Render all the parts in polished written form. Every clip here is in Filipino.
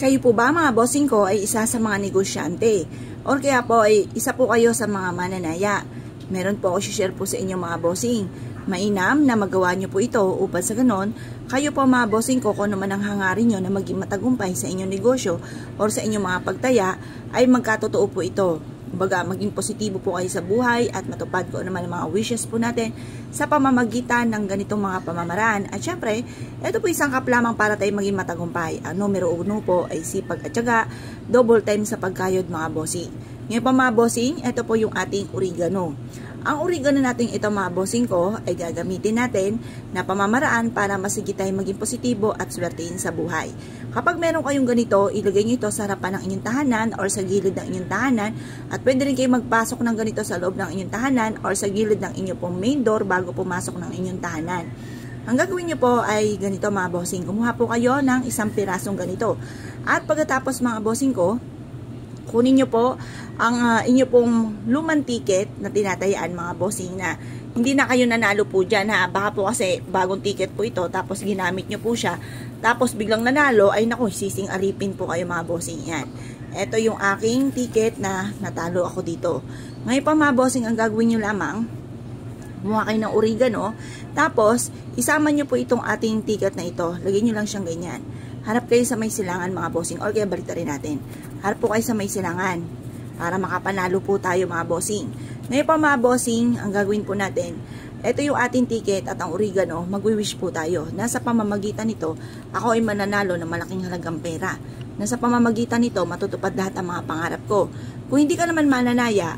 Kayo po ba mga bossing ko ay isa sa mga negosyante? O kaya po ay isa po kayo sa mga mananaya? Meron po ako share po sa inyo mga bossing. Mainam na magawa nyo po ito upang sa ganon, kayo po mga bossing ko kung naman ang hangarin nyo na maging matagumpay sa inyong negosyo o sa inyong mga pagtaya ay magkatotoo po ito. Kumbaga, maging positibo po kayo sa buhay at matupad ko naman ang mga wishes po natin sa pamamagitan ng ganitong mga pamamaraan. At syempre, ito po isang kaplamang para tayo maging matagumpay. Ang numero 1 po ay sipag at syaga, double time sa pagkayod mga bossing. Ngayon pa mga bossing, ito po yung ating oregano. Ang oregano natin ito mga bossing ko ay gagamitin natin na pamamaraan para masigit tayo maging positibo at swertein sa buhay. Kapag meron kayong ganito, ilagay nyo ito sa harapan ng inyong tahanan or sa gilid ng inyong tahanan at pwede rin kayo magpasok ng ganito sa loob ng inyong tahanan or sa gilid ng inyong pong main door bago pumasok ng inyong tahanan. Ang gagawin nyo po ay ganito mga bossing. Kumuha po kayo ng isang pirasong ganito. At pagkatapos mga bossing ko, kunin nyo po ang inyo pong lumang ticket na tinatayaan mga bossing na hindi na kayo nanalo po dyan ha. Baka po kasi bagong ticket po ito tapos ginamit nyo po siya. Tapos biglang nanalo ay naku, sising alipin po kayo mga bossing yan. Ito yung aking ticket na natalo ako dito. Ngayon pa mga bossing, ang gagawin nyo lamang, kumuha kayo ng oregano. Tapos isama nyo po itong ating ticket na ito. Lagyan nyo lang siyang ganyan. Harap kayo sa may silangan mga bossing or kaya balik rin natin. Harap po kayo sa may silangan para makapanalo po tayo mga bossing. Ngayon pa mga bossing, ang gagawin po natin, ito yung ating ticket at ang oregano, magwi-wish po tayo. Nasa pamamagitan nito, ako ay mananalo ng malaking halagang pera. Nasa pamamagitan nito, matutupad lahat ang mga pangarap ko. Kung hindi ka naman mananaya,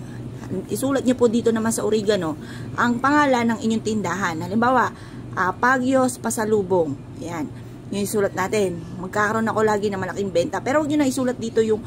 isulat nyo po dito naman sa oregano ang pangalan ng inyong tindahan. Halimbawa, Pagyos Pasalubong. Yan. Yung isulat natin. Magkakaroon ako lagi ng malaking benta. Pero huwag nyo na isulat dito yung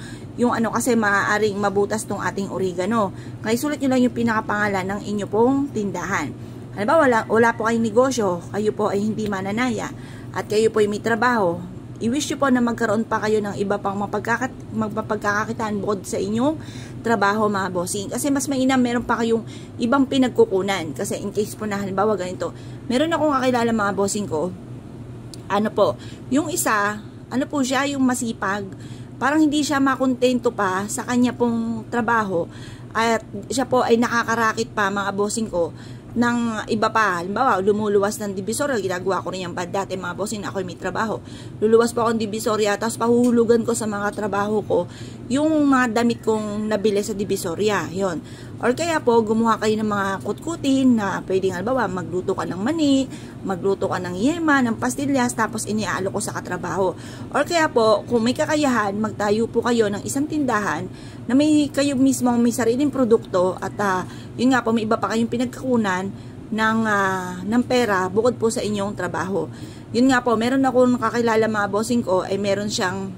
ano kasi maaaring mabutas tong ating oregano. Kaya isulat nyo lang yung pinakapangalan ng inyo pong tindahan. Halimbawa, wala po kayong negosyo, kayo po ay hindi mananaya, at kayo po ay may trabaho. I-wish nyo po na magkaroon pa kayo ng iba pang mapagkakakitaan bukod sa inyong trabaho mga bossing. Kasi mas mainam meron pa kayong ibang pinagkukunan. Kasi in case po na halimbawa ganito, meron akong kakilala mga bossing ko, ano po, yung isa, ano po siya, yung masipag, parang hindi siya makontento pa sa kanya pong trabaho at siya po ay nakakarakit pa mga bossing ko ng iba pa. Halimbawa, lumuluwas ng Divisoria, ginagawa ko rin yung bad dati mga bossing, ako may trabaho. Luluwas po akong Divisoria, tapos pahuhulugan ko sa mga trabaho ko yung mga damit kong nabili sa Divisoria, yon. Or kaya po, gumawa kayo ng mga kutkutin na pwedeng halimbawa, magluto ka ng mani, magluto ka ng yema, ng pastillas, tapos iniaalo ko sa katrabaho. Or kaya po, kung may kakayahan, magtayo po kayo ng isang tindahan na may kayo mismo may sariling produkto at yun nga po, may iba pa kayong pinagkakunan ng pera bukod po sa inyong trabaho. Yun nga po, meron akong kakilala mga bossing ko ay meron siyang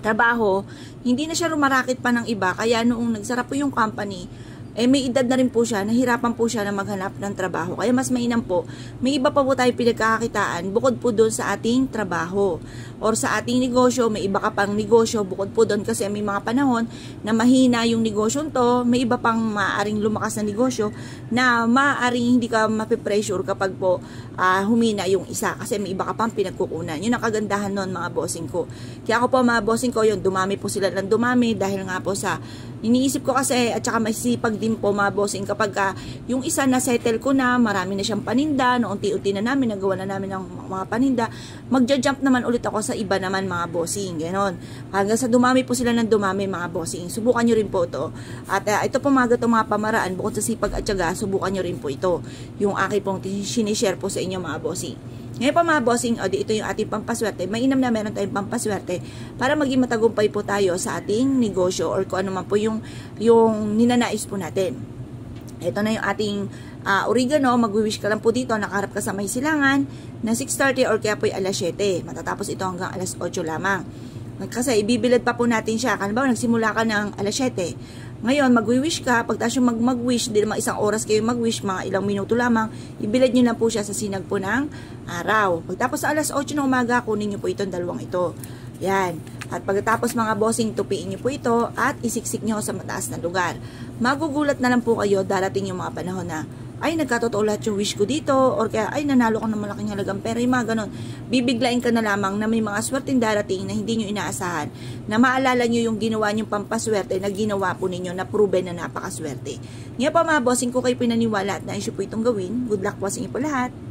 trabaho, hindi na siya rumarakit pa ng iba, kaya noong nagsara po yung company, may edad na rin po siya, nahirapan po siya na maghanap ng trabaho. Kaya mas mainam po, may iba pa po tayo pinagkakakitaan bukod po doon sa ating trabaho. Or sa ating negosyo, may iba ka pang negosyo bukod po doon kasi may mga panahon na mahina yung negosyo to, may iba pang maaaring lumakas na negosyo na maaaring hindi ka mapipressure kapag po humina yung isa kasi may iba ka pang pinagkukunan. Yun ang kagandahan nun mga bossing ko. Kaya ako po mga bossing ko, yun, dumami po sila ng dumami dahil nga po sa iniisip ko kasi at saka masipag din po mga bossing kapag yung isa na settle ko na, marami na siyang paninda, no, unti-unti na namin, nagawa na namin ng mga paninda, magja-jump naman ulit ako sa iba naman mga bossing, gano'n. Hanggang sa dumami po sila ng dumami mga bossing. Subukan nyo rin po ito. At ito po mga pamaraan, bukod sa sipag at syaga, subukan nyo rin po ito. Yung aking pong sinishare po sa inyo mga bossing. Ngayon pa mga bossing, ito yung ating pampaswerte. Mainam na meron tayong pampaswerte para maging matagumpay po tayo sa ating negosyo or kung ano man po yung ninanais po natin. Ito na yung ating oregano. Mag-wish ka lang po dito. Nakaharap ka sa may silangan na 6:30 or kaya po yung alas 7. Matatapos ito hanggang alas 8 lamang. Kasi ibibilad pa po natin siya. Halimbawa, nagsimula ka ng alas 7. Ngayon, mag-wish ka. Pagtas yung mag-wish, di naman isang oras kayo mag-wish, mga ilang minuto lamang, ibilad nyo na po siya sa sinag po ng araw. Pagtapos sa alas 8 ng umaga, kunin nyo po itong dalawang ito. Yan. At pagkatapos mga bossing, tupiin nyo po ito at isiksik nyo sa mataas na lugar. Magugulat na lang po kayo, darating yung mga panahon na ay nagkatotoo lahat yung wish ko dito, or kaya ay nanalo ko ng malaking halagang pera, yung mga ganon. Bibiglain ka na lamang na may mga swerteng darating na hindi nyo inaasahan, na maalala nyo yung ginawa nyong pampaswerte na ginawa po ninyo na proven na napakaswerte. Ngayon po mga bossing, ko kayo pinaniwala at naisyo po itong gawin. Good luck po sa inyo po lahat.